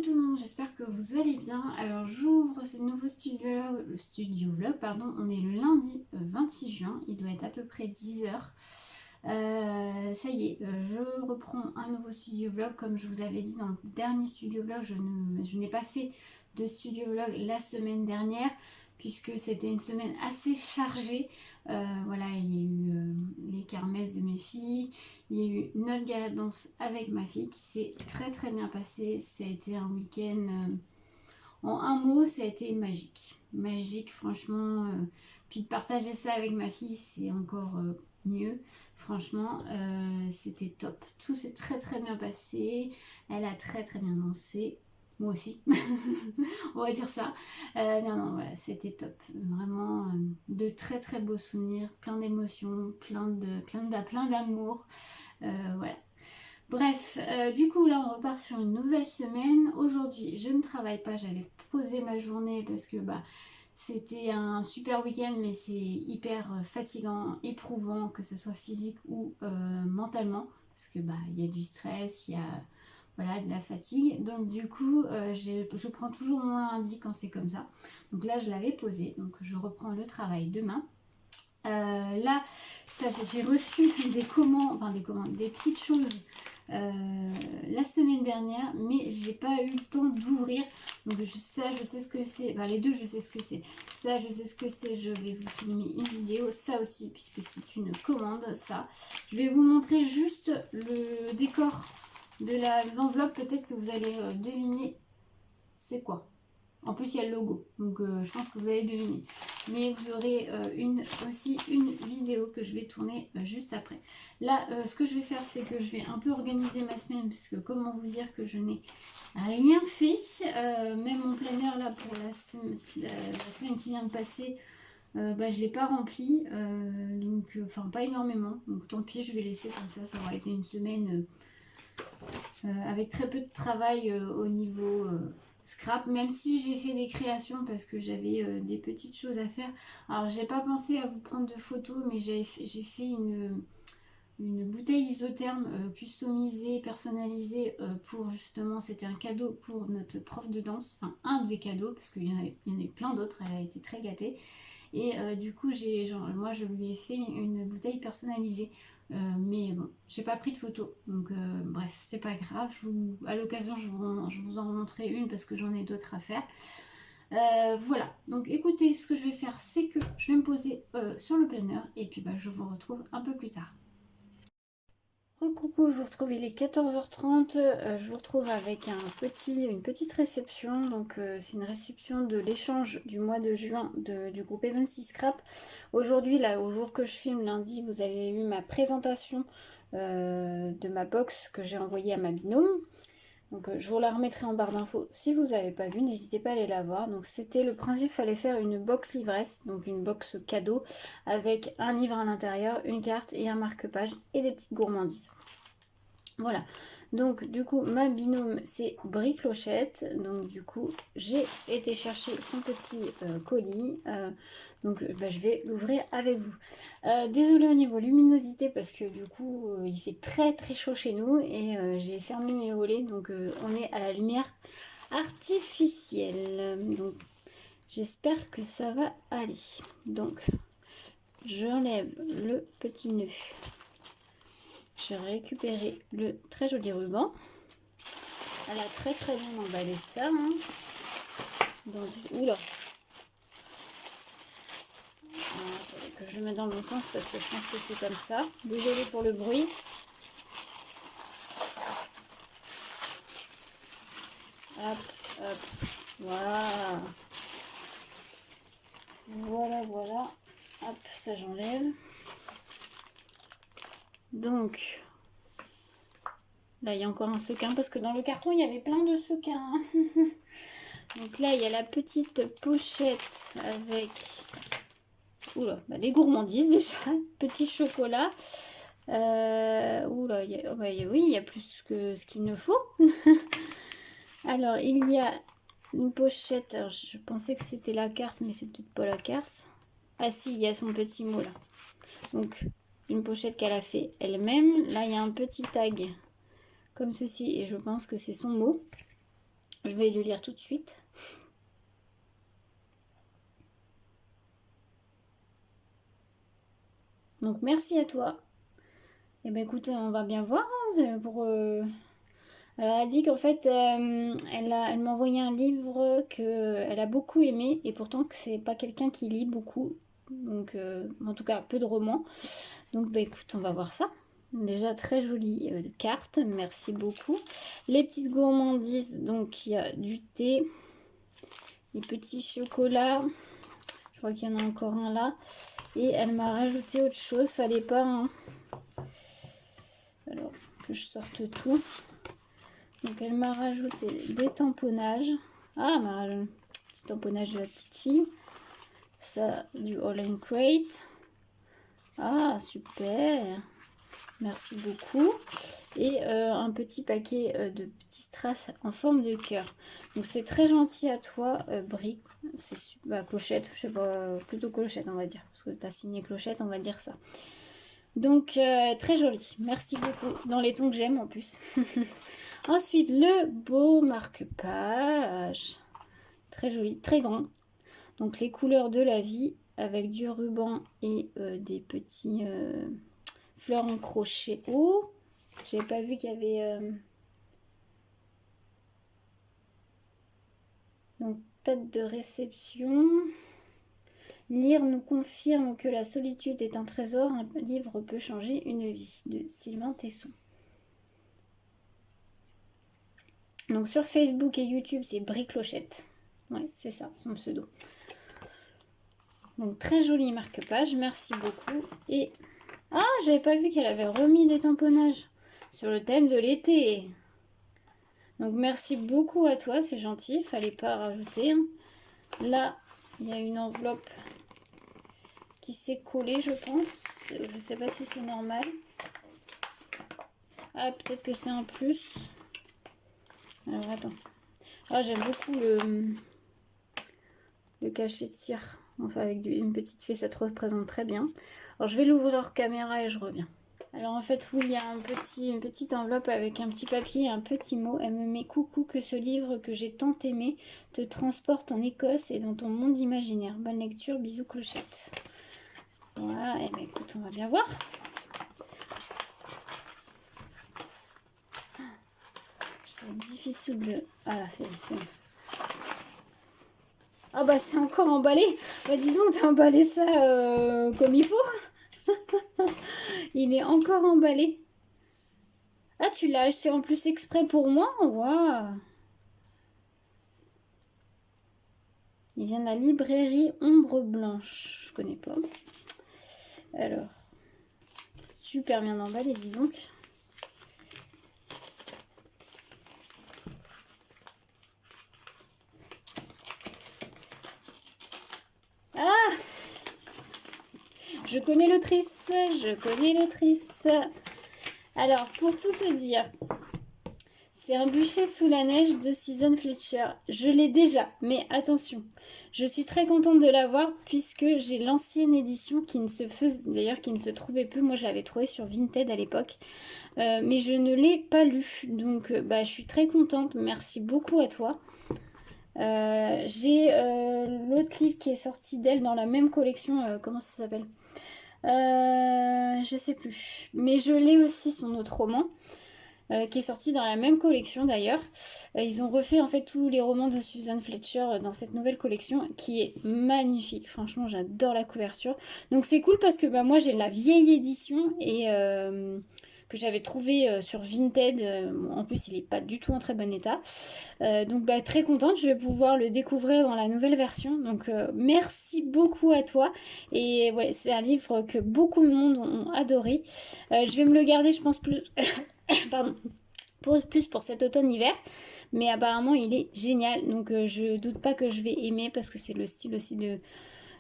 tout le monde, j'espère que vous allez bien. Alors j'ouvre ce nouveau studio vlog, pardon. On est le lundi 26 juin, il doit être à peu près 10h. Ça y est, je reprends un nouveau studio vlog. Comme je vous avais dit dans le dernier studio vlog, je n'ai pas fait de studio vlog la semaine dernière puisque c'était une semaine assez chargée. Voilà, il y a eu les kermesses de mes filles, il y a eu notre gala de danse avec ma fille qui s'est très bien passé. Ça a été un week-end, en un mot, ça a été magique. Magique, franchement. Puis de partager ça avec ma fille, c'est encore mieux. Franchement, c'était top. Tout s'est très bien passé. Elle a très bien dansé. Moi aussi, on va dire ça. Non, voilà, c'était top. Vraiment, de très beaux souvenirs, plein d'émotions, plein d'amour. Voilà. Bref, du coup là on repart sur une nouvelle semaine. Aujourd'hui je ne travaille pas, j'avais posé ma journée parce que c'était un super week-end, mais c'est hyper fatigant, éprouvant, que ce soit physique ou mentalement, parce que il y a du stress, il y a voilà, de la fatigue. Donc du coup je prends toujours mon lundi quand c'est comme ça. Donc là je l'avais posé, donc je reprends le travail demain. Là, j'ai reçu des commandes, des petites choses la semaine dernière, mais j'ai pas eu le temps d'ouvrir. Donc ça, je sais ce que c'est. Enfin, les deux, je sais ce que c'est. Ça, je sais ce que c'est. Je vais vous filmer une vidéo. Ça aussi, puisque c'est une commande, ça. Je vais vous montrer juste le décor de l'enveloppe. Peut-être que vous allez deviner c'est quoi. En plus, il y a le logo, donc je pense que vous allez deviner. Mais vous aurez aussi une vidéo que je vais tourner juste après. Là, ce que je vais faire, c'est que je vais un peu organiser ma semaine, parce que comment vous dire que je n'ai rien fait. Même mon planner, là, pour la semaine qui vient de passer, je ne l'ai pas rempli. Donc, enfin, pas énormément. Donc, tant pis, je vais laisser comme ça. Ça aura été une semaine avec très peu de travail au niveau scrap, même si j'ai fait des créations parce que j'avais des petites choses à faire. Alors j'ai pas pensé à vous prendre de photos, mais j'ai fait une bouteille isotherme customisée, personnalisée pour justement, c'était un cadeau pour notre prof de danse, enfin un des cadeaux, parce qu'il y en a eu plein d'autres, elle a été très gâtée. Et du coup, moi, je lui ai fait une bouteille personnalisée. Mais bon, j'ai pas pris de photo. Donc, bref, c'est pas grave. À l'occasion, je vous en montrerai une parce que j'en ai d'autres à faire. Voilà. Donc, écoutez, ce que je vais faire, c'est que je vais me poser sur le planner. Et puis, je vous retrouve un peu plus tard. Coucou, je vous retrouve, il est 14h30, je vous retrouve avec une petite réception. Donc c'est une réception de l'échange du mois de juin du groupe Evan6 Scrap. Aujourd'hui, là, au jour que je filme, lundi, vous avez eu ma présentation de ma box que j'ai envoyée à ma binôme. Donc je vous la remettrai en barre d'infos si vous n'avez pas vu, n'hésitez pas à aller la voir. Donc c'était le principe, il fallait faire une box livresse, donc une box cadeau avec un livre à l'intérieur, une carte et un marque-page et des petites gourmandises. Voilà, donc du coup ma binôme c'est Briclochette, donc du coup j'ai été chercher son petit colis, donc je vais l'ouvrir avec vous. Désolée au niveau luminosité parce que du coup il fait très chaud chez nous et j'ai fermé mes volets, donc on est à la lumière artificielle, donc j'espère que ça va aller. Donc j'enlève le petit nœud. J'ai récupéré le très joli ruban. Elle a très bien emballé ça. Hein. Donc, oula. Alors, que je le mette dans le bon sens parce que je pense que c'est comme ça. Désolée pour le bruit. Hop. Voilà. Voilà. Hop, ça j'enlève. Donc, là, il y a encore un sequin parce que dans le carton, il y avait plein de sequins. Donc là, il y a la petite pochette avec des gourmandises déjà, petit chocolat. Oui, il y a plus que ce qu'il ne faut. Alors, il y a une pochette. Alors, je pensais que c'était la carte, mais c'est peut-être pas la carte. Ah si, il y a son petit mot là. Donc, une pochette qu'elle a fait elle-même. Là, il y a un petit tag comme ceci et je pense que c'est son mot. Je vais le lire tout de suite. Donc merci à toi. Et ben écoute, on va bien voir hein, pour. Alors elle dit qu'en fait, elle m'a envoyé un livre qu'elle a beaucoup aimé et pourtant que c'est pas quelqu'un qui lit beaucoup. Donc en tout cas peu de romans. Donc bah écoute, on va voir ça. Déjà très jolie carte, merci beaucoup. Les petites gourmandises, donc il y a du thé, des petits chocolats. Je crois qu'il y en a encore un là. Et elle m'a rajouté autre chose, fallait pas. Hein. Alors que je sorte tout. Donc elle m'a rajouté des tamponnages. Ah, petit tamponnage de la petite fille. Ça, du All in Crate. Ah, super. Merci beaucoup. Et un petit paquet de petits strass en forme de cœur. Donc c'est très gentil à toi, Brie. C'est bah, Clochette, je sais pas, plutôt Clochette on va dire. Parce que tu as signé Clochette, on va dire ça. Donc très joli. Merci beaucoup. Dans les tons que j'aime en plus. Ensuite, le beau marque-page. Très joli, très grand. Donc les couleurs de la vie avec du ruban et des petits fleurs en crochet. Oh, j'avais pas vu qu'il y avait donc tête de réception. Lire nous confirme que la solitude est un trésor. Un livre peut changer une vie de Sylvain Tesson. Donc sur Facebook et YouTube, c'est Brie Clochette. Ouais, c'est ça, son pseudo. Donc très joli marque-page, merci beaucoup. Et ah, j'avais pas vu qu'elle avait remis des tamponnages sur le thème de l'été. Donc merci beaucoup à toi, c'est gentil, fallait pas rajouter. Là, il y a une enveloppe qui s'est collée, je pense. Je sais pas si c'est normal. Ah, peut-être que c'est un plus. Alors attends. Ah, j'aime beaucoup le cachet de cire. Enfin, avec une petite fée, ça te représente très bien. Alors, je vais l'ouvrir hors caméra et je reviens. Alors, en fait, oui, il y a une petite enveloppe avec un petit papier et un petit mot. Elle me met coucou que ce livre que j'ai tant aimé te transporte en Écosse et dans ton monde imaginaire. Bonne lecture, bisous Clochette. Voilà, et ben écoute, on va bien voir. C'est difficile de... Ah là, c'est bon. Ah bah c'est encore emballé. Bah dis donc, t'as emballé ça comme il faut. Il est encore emballé. Ah, tu l'as acheté en plus exprès pour moi? Waouh. Il vient de la librairie Ombre Blanche. Je connais pas. Alors, super bien emballé, dis donc. Ah! Je connais l'autrice, je connais l'autrice. Alors, pour tout te dire, c'est Un bûcher sous la neige de Susan Fletcher. Je l'ai déjà, mais attention, je suis très contente de l'avoir puisque j'ai l'ancienne édition qui ne se faisait, d'ailleurs qui ne se trouvait plus. Moi, je l'avais trouvé sur Vinted à l'époque, mais je ne l'ai pas lu. Donc, bah, je suis très contente. Merci beaucoup à toi. J'ai l'autre livre qui est sorti d'elle dans la même collection. Comment ça s'appelle? Je sais plus. Mais je l'ai aussi, son autre roman. Qui est sorti dans la même collection d'ailleurs. Ils ont refait en fait tous les romans de Susan Fletcher dans cette nouvelle collection qui est magnifique. Franchement, j'adore la couverture. Donc c'est cool parce que bah, moi j'ai la vieille édition et que j'avais trouvé sur Vinted. En plus, il n'est pas du tout en très bon état. Donc bah, très contente, je vais pouvoir le découvrir dans la nouvelle version. Donc merci beaucoup à toi. Et ouais, c'est un livre que beaucoup de monde ont adoré. Je vais me le garder, je pense, plus... Pardon, plus pour cet automne-hiver. Mais apparemment, il est génial. Donc, je doute pas que je vais aimer parce que c'est le style aussi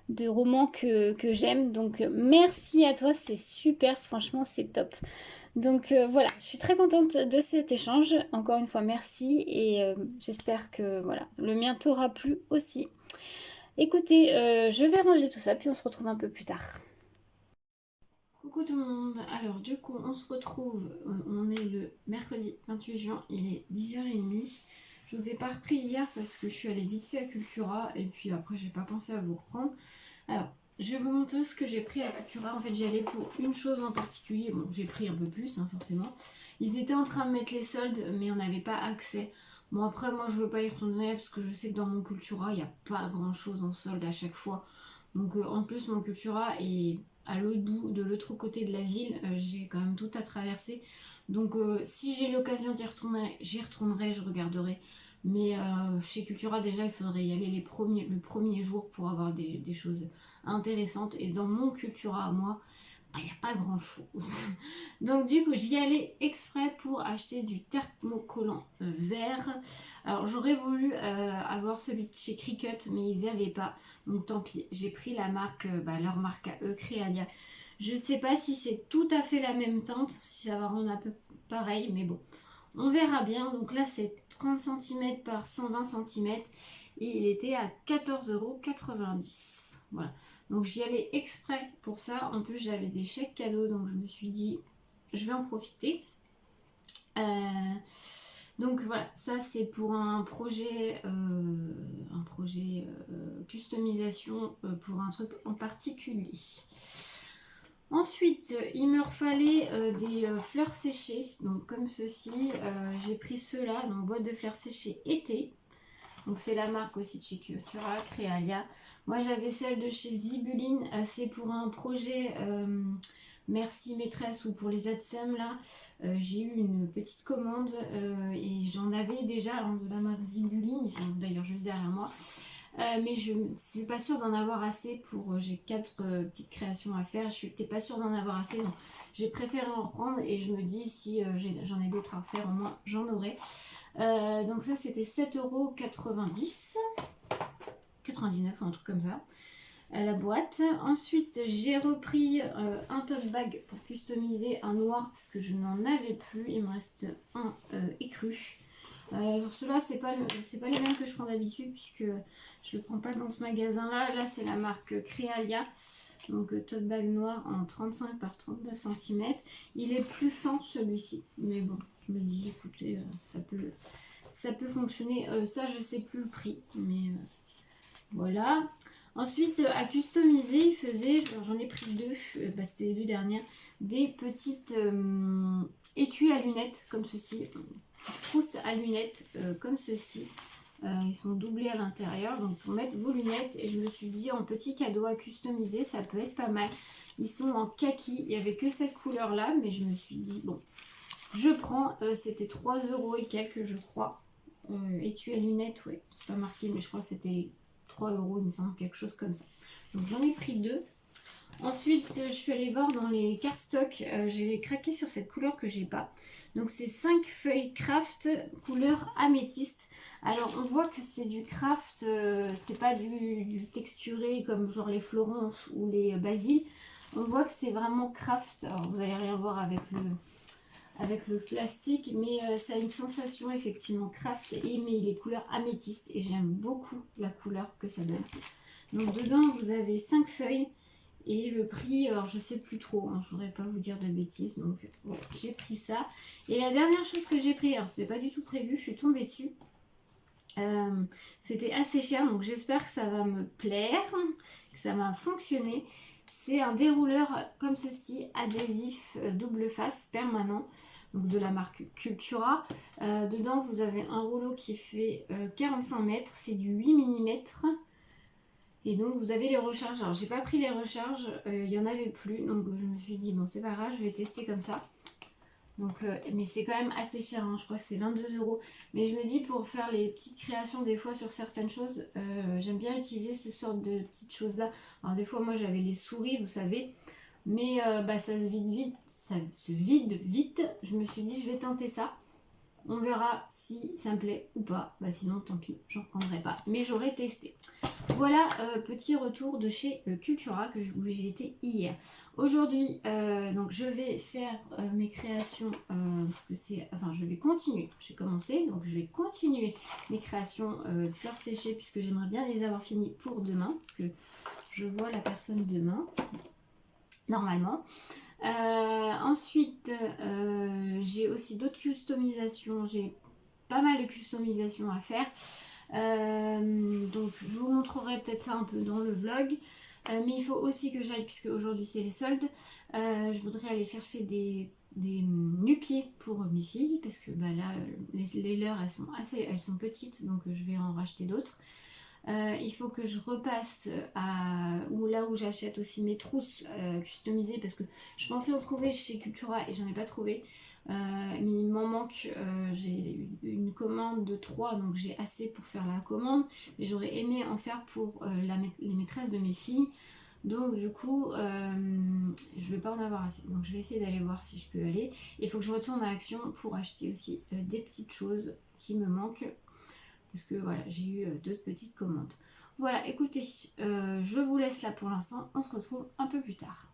de roman que j'aime. Donc, merci à toi. C'est super. Franchement, c'est top. Donc, voilà. Je suis très contente de cet échange. Encore une fois, merci. Et j'espère que voilà, le mien t'aura plu aussi. Écoutez, je vais ranger tout ça. Puis, on se retrouve un peu plus tard. Coucou tout le monde, alors du coup on se retrouve, on est le mercredi 28 juin, il est 10h30, Je vous ai pas repris hier parce que je suis allée vite fait à Cultura et puis après j'ai pas pensé à vous reprendre. Alors, je vais vous montrer ce que j'ai pris à Cultura. En fait, j'y allais pour une chose en particulier. Bon, j'ai pris un peu plus, hein, forcément. Ils étaient en train de mettre les soldes, mais on n'avait pas accès. Bon, après, moi, je veux pas y retourner parce que je sais que dans mon Cultura, il n'y a pas grand-chose en solde à chaque fois. Donc, en plus, mon Cultura est à l'autre bout, de l'autre côté de la ville. J'ai quand même tout à traverser. Donc, si j'ai l'occasion d'y retourner, j'y retournerai, je regarderai. Mais chez Cultura, déjà, il faudrait y aller le premier jour pour avoir des choses intéressantes. Et dans mon Cultura à moi, il n'y a pas grand chose. Donc du coup, j'y allais exprès pour acheter du thermocollant vert. Alors j'aurais voulu avoir celui de chez Cricut, mais ils n'y avaient pas. Donc tant pis, j'ai pris la marque, leur marque à eux, Créalia. Je sais pas si c'est tout à fait la même teinte, si ça va rendre un peu pareil, mais bon. On verra bien. Donc là, c'est 30 cm par 120 cm. Et il était à 14,90 €. Voilà. Donc j'y allais exprès pour ça. En plus, j'avais des chèques cadeaux. Donc je me suis dit, je vais en profiter. Donc voilà, ça c'est pour un projet customisation pour un truc en particulier. Ensuite, il me fallait des fleurs séchées, donc comme ceci. J'ai pris ceux-là, donc boîte de fleurs séchées été. Donc c'est la marque aussi de chez Cultura, Créalia. Moi j'avais celle de chez Zibuline, c'est pour un projet Merci Maîtresse ou pour les ADSEM là. J'ai eu une petite commande et j'en avais déjà de la marque Zibuline, ils sont d'ailleurs juste derrière moi. Mais je ne suis pas sûre d'en avoir assez pour... j'ai 4 petites créations à faire. Je n'étais pas sûre d'en avoir assez. Donc j'ai préféré en reprendre et je me dis si j'en ai d'autres à refaire, au moins j'en aurai. Donc ça c'était 7,90 €. 99 ou un truc comme ça. À la boîte. Ensuite j'ai repris un tote bag pour customiser un noir parce que je n'en avais plus. Il me reste un écru. Ceux-là, c'est pas les mêmes que je prends d'habitude puisque je ne prends pas dans ce magasin-là. Là, c'est la marque Créalia. Donc, tote bag noir en 35 par 39 cm. Il est plus fin celui-ci. Mais bon, je me dis, écoutez, ça peut fonctionner. Ça, je sais plus le prix. Mais voilà. Ensuite, à customiser, il faisait, j'en ai pris deux, c'était les deux dernières, des petites étuis à lunettes comme ceci. Petites trousses à lunettes comme ceci. Ils sont doublés à l'intérieur, donc pour mettre vos lunettes. Et je me suis dit, en petit cadeau à customiser, ça peut être pas mal. Ils sont en kaki, il n'y avait que cette couleur là, mais je me suis dit, bon, je prends. C'était 3 € et quelques, je crois. Étui à lunettes, ouais, c'est pas marqué, mais je crois que c'était 3 €, il me semble, quelque chose comme ça. Donc j'en ai pris deux. Ensuite, je suis allée voir dans les cardstock, j'ai craqué sur cette couleur que j'ai pas. Donc c'est 5 feuilles craft couleur améthyste. Alors on voit que c'est du craft, c'est pas du texturé comme genre les florons ou les basiles. On voit que c'est vraiment craft. Alors vous allez rien voir avec le plastique, mais ça a une sensation effectivement craft et mais les couleurs améthyste et j'aime beaucoup la couleur que ça donne. Donc dedans vous avez 5 feuilles. Et le prix, alors je sais plus trop, hein, je voudrais pas vous dire de bêtises, donc voilà, j'ai pris ça. Et la dernière chose que j'ai pris, alors c'était pas du tout prévu, je suis tombée dessus. C'était assez cher, donc j'espère que ça va me plaire, que ça va fonctionner. C'est un dérouleur comme ceci, adhésif double face permanent, donc de la marque Cultura. Dedans vous avez un rouleau qui fait 45 mètres, c'est du 8 mm. Et donc vous avez les recharges. Alors j'ai pas pris les recharges, il y en avait plus, donc je me suis dit bon c'est pas grave, je vais tester comme ça. Donc mais c'est quand même assez cher, hein, je crois que c'est 22 €. Mais je me dis pour faire les petites créations des fois sur certaines choses, j'aime bien utiliser ce sort de petites choses là. Alors des fois moi j'avais les souris, vous savez, mais ça se vide vite. Je me suis dit je vais tenter ça. On verra si ça me plaît ou pas. Sinon tant pis, j'en prendrai pas. Mais j'aurais testé. Voilà, petit retour de chez Cultura où j'ai été hier. Aujourd'hui, donc je vais faire mes créations parce que je vais continuer. J'ai commencé, donc je vais continuer mes créations de fleurs séchées puisque j'aimerais bien les avoir finies pour demain parce que je vois la personne demain normalement. Ensuite, j'ai aussi d'autres customisations. J'ai pas mal de customisation à faire. Donc je vous montrerai peut-être ça un peu dans le vlog. Mais il faut aussi que j'aille, puisque aujourd'hui c'est les soldes, je voudrais aller chercher des nu-pieds pour mes filles, parce que bah, là les leurs elles sont petites, donc je vais en racheter d'autres. Il faut que je repasse là où j'achète aussi mes trousses customisées, parce que je pensais en trouver chez Cultura et j'en ai pas trouvé. Mais il m'en manque, j'ai une commande de 3, donc j'ai assez pour faire la commande, mais j'aurais aimé en faire pour les maîtresses de mes filles. Donc du coup, je vais pas en avoir assez. Donc je vais essayer d'aller voir si je peux aller. Il faut que je retourne à Action pour acheter aussi des petites choses qui me manquent. Parce que voilà, j'ai eu d'autres petites commandes. Voilà, écoutez, je vous laisse là pour l'instant. On se retrouve un peu plus tard.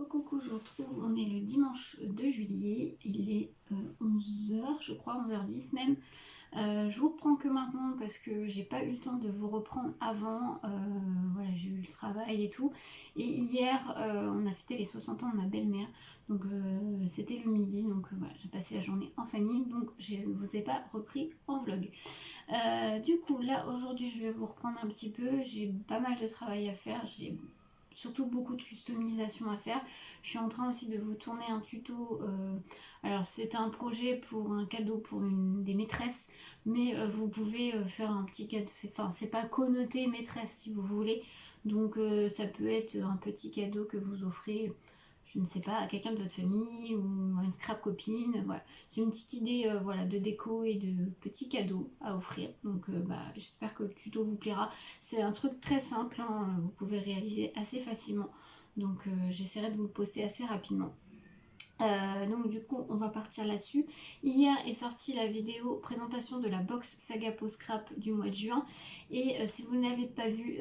Coucou, je vous retrouve, on est le dimanche 2 juillet, il est 11h je crois, 11h10 même. Je vous reprends que maintenant parce que j'ai pas eu le temps de vous reprendre avant, voilà, j'ai eu le travail et tout. Et hier on a fêté les 60 ans de ma belle-mère, donc c'était le midi, donc voilà, j'ai passé la journée en famille, donc je ne vous ai pas repris en vlog. Du coup là aujourd'hui je vais vous reprendre un petit peu, j'ai pas mal de travail à faire, j'ai surtout beaucoup de customisation à faire. Je suis en train aussi de vous tourner un tuto. Alors c'est un projet pour un cadeau pour une des maîtresses, mais vous pouvez faire un petit cadeau. C'est pas connoté maîtresse si vous voulez. Donc ça peut être un petit cadeau que vous offrez, je ne sais pas, à quelqu'un de votre famille ou à une scrap copine. Voilà, c'est une petite idée voilà, de déco et de petits cadeaux à offrir. Donc j'espère que le tuto vous plaira. C'est un truc très simple, hein, vous pouvez réaliser assez facilement. Donc j'essaierai de vous le poster assez rapidement. Donc du coup on va partir là-dessus. Hier est sortie la vidéo présentation de la box Sagapo Scrap du mois de juin, et si vous ne l'avez pas vue,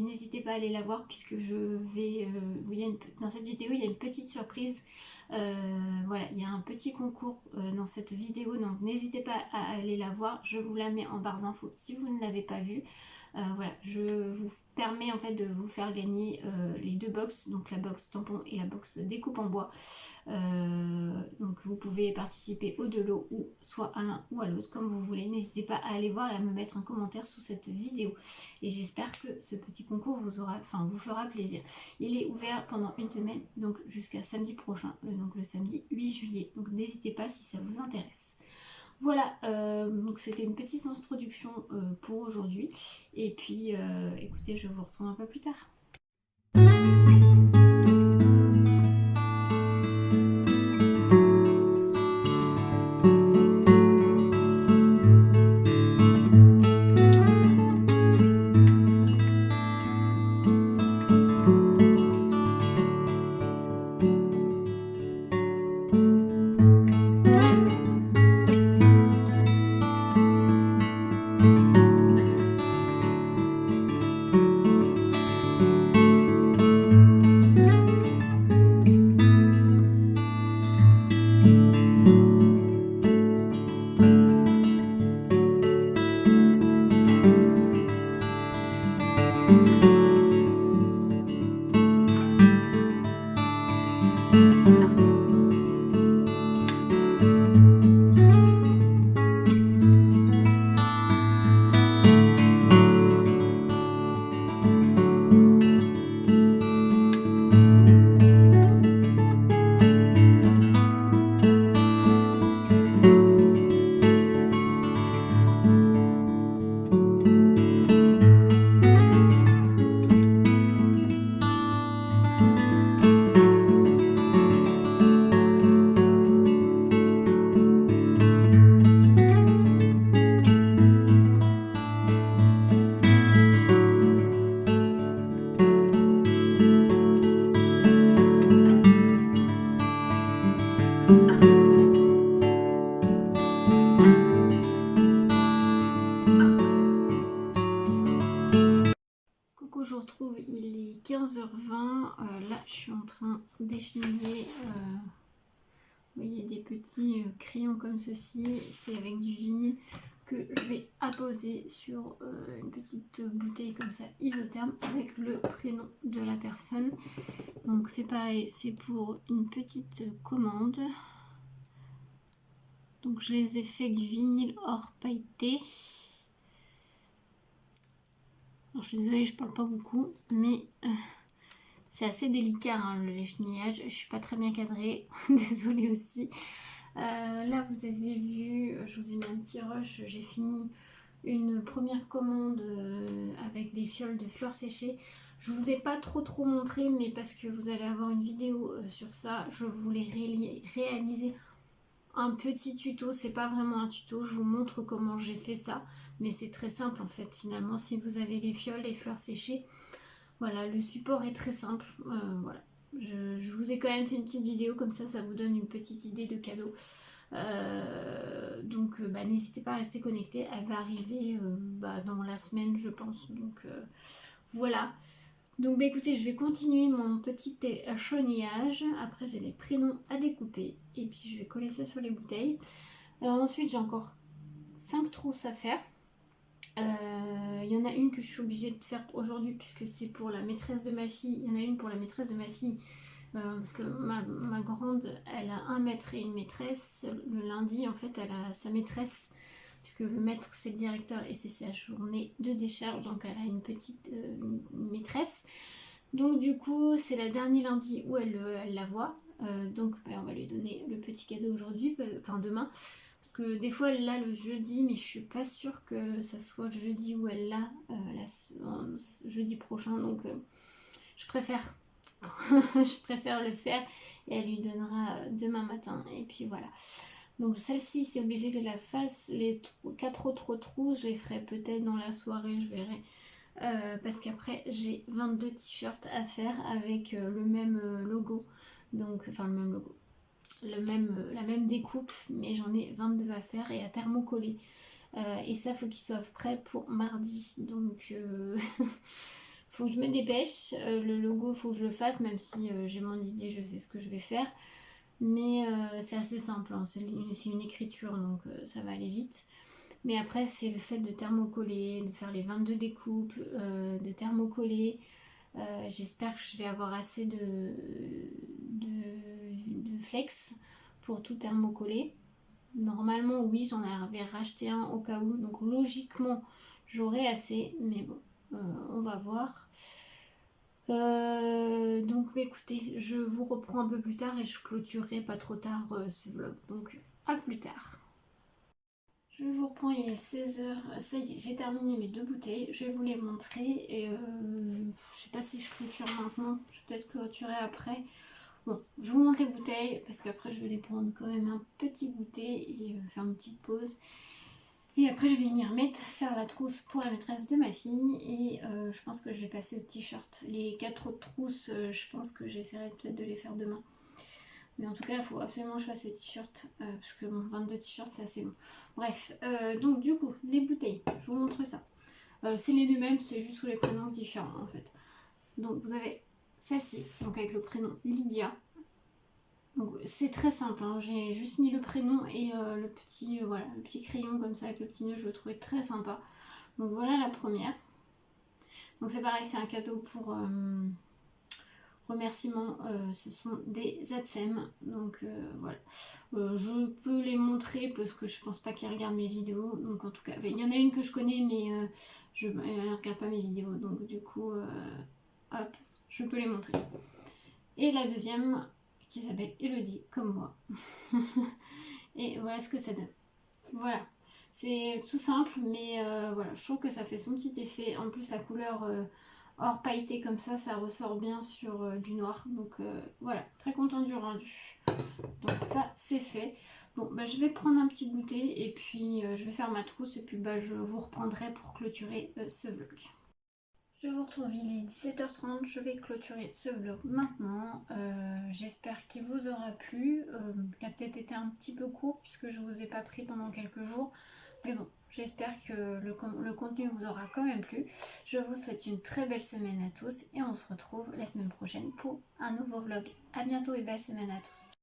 n'hésitez pas à aller la voir, puisque je vais dans cette vidéo il y a une petite surprise. Voilà, il y a un petit concours dans cette vidéo, donc n'hésitez pas à aller la voir, je vous la mets en barre d'infos si vous ne l'avez pas vue. Voilà, je vous permets en fait de vous faire gagner les deux box, donc la box tampon et la box découpe en bois. Donc vous pouvez participer aux deux lots, ou soit à l'un ou à l'autre comme vous voulez. N'hésitez pas à aller voir et à me mettre un commentaire sous cette vidéo, et j'espère que ce petit concours vous fera plaisir. Il est ouvert pendant une semaine, donc jusqu'à samedi prochain, donc le samedi 8 juillet, donc n'hésitez pas si ça vous intéresse. Voilà, donc c'était une petite introduction pour aujourd'hui, et puis écoutez, je vous retrouve un peu plus tard. Coucou, je vous retrouve, il est 15h20. Là, je suis en train d'écheniller. Vous voyez des petits crayons comme ceci. C'est avec du vinyle que je vais apposer sur une petite bouteille comme ça, isotherme, avec le prénom de la personne. Donc c'est pareil, c'est pour une petite commande. Donc je les ai fait avec du vinyle or pailleté. Alors, je suis désolée, je parle pas beaucoup, mais c'est assez délicat hein, l'échenillage. Je suis pas très bien cadrée, désolée aussi. Là, vous avez vu, je vous ai mis un petit rush. J'ai fini une première commande avec des fioles de fleurs séchées. Je vous ai pas trop montré, mais parce que vous allez avoir une vidéo sur ça, je voulais réaliser un petit tuto. C'est pas vraiment un tuto, je vous montre comment j'ai fait ça, mais c'est très simple en fait. Finalement, si vous avez les fioles, les fleurs séchées, voilà, le support est très simple. Voilà, je vous ai quand même fait une petite vidéo comme ça vous donne une petite idée de cadeau. Donc n'hésitez pas à rester connecté, elle va arriver dans la semaine je pense. Donc voilà. Donc écoutez, je vais continuer mon petit échenillage. Après j'ai les prénoms à découper et puis je vais coller ça sur les bouteilles. Alors ensuite j'ai encore 5 trousses à faire. Il y en a une que je suis obligée de faire aujourd'hui puisque c'est pour la maîtresse de ma fille. Il y en a une pour la maîtresse de ma fille parce que ma grande, elle a un maître et une maîtresse. Le lundi, en fait, elle a sa maîtresse puisque le maître, c'est le directeur et c'est sa journée de décharge. Donc, elle a une petite maîtresse. Donc, du coup, c'est la dernière lundi où elle la voit. Donc, on va lui donner le petit cadeau aujourd'hui, enfin demain. Que des fois elle l'a le jeudi, mais je suis pas sûre que ça soit le jeudi où elle l'a jeudi prochain, donc je préfère je préfère le faire et elle lui donnera demain matin. Et puis voilà, donc celle-ci c'est obligé que je la fasse. Les 4 autres trous je les ferai peut-être dans la soirée, je verrai. Parce qu'après j'ai 22 t-shirts à faire avec le même logo, donc enfin le même logo, la même découpe, mais j'en ai 22 à faire et à thermocoller. Et ça, faut qu'ils soient prêts pour mardi. Donc, faut que je me dépêche. Le logo, faut que je le fasse, même si j'ai mon idée, je sais ce que je vais faire. Mais c'est assez simple, hein. C'est une écriture, donc ça va aller vite. Mais après, c'est le fait de thermocoller, de faire les 22 découpes, de thermocoller. J'espère que je vais avoir assez de flex pour tout thermocoller. Normalement, oui, j'en avais racheté un au cas où. Donc, logiquement, j'aurai assez. Mais bon, on va voir. Donc, écoutez, je vous reprends un peu plus tard et je clôturerai pas trop tard ce vlog. Donc, à plus tard. Je vous reprends, il est 16h. Ça y est, j'ai terminé mes 2 bouteilles. Je vais vous les montrer. Et je sais pas si je clôture maintenant. Je vais peut-être clôturer après. Bon, je vous montre les bouteilles parce qu'après je vais les prendre quand même un petit goûter et faire une petite pause. Et après je vais m'y remettre, faire la trousse pour la maîtresse de ma fille et je pense que je vais passer au t-shirt. Les 4 autres trousses, je pense que j'essaierai peut-être de les faire demain. Mais en tout cas, il faut absolument que je fasse les t-shirts parce que bon, 22 t-shirts c'est assez long. Bref, donc du coup, les bouteilles, je vous montre ça. C'est les deux mêmes, c'est juste sous les prénoms différents en fait. Donc vous avez celle-ci, donc avec le prénom Lydia. Donc c'est très simple, hein. J'ai juste mis le prénom et le petit crayon comme ça avec le petit nœud, je le trouvais très sympa. Donc voilà la première. Donc c'est pareil, c'est un cadeau pour remerciements, ce sont des AdSem, donc voilà. Je peux les montrer parce que je pense pas qu'ils regardent mes vidéos, donc en tout cas, il y en a une que je connais, mais elle ne regarde pas mes vidéos, donc du coup, hop, je peux les montrer. Et la deuxième, qui s'appelle Elodie, comme moi. Et voilà ce que ça donne. Voilà. C'est tout simple, mais voilà, je trouve que ça fait son petit effet. En plus, la couleur or pailleté comme ça ressort bien sur du noir. Donc voilà, très content du rendu. Donc ça, c'est fait. Bon, bah, je vais prendre un petit goûter et puis je vais faire ma trousse et puis bah, je vous reprendrai pour clôturer ce vlog. Je vous retrouve, il est 17h30, je vais clôturer ce vlog maintenant. J'espère qu'il vous aura plu. Il a peut-être été un petit peu court puisque je ne vous ai pas pris pendant quelques jours. Mais bon, j'espère que le contenu vous aura quand même plu. Je vous souhaite une très belle semaine à tous et on se retrouve la semaine prochaine pour un nouveau vlog. A bientôt et belle semaine à tous.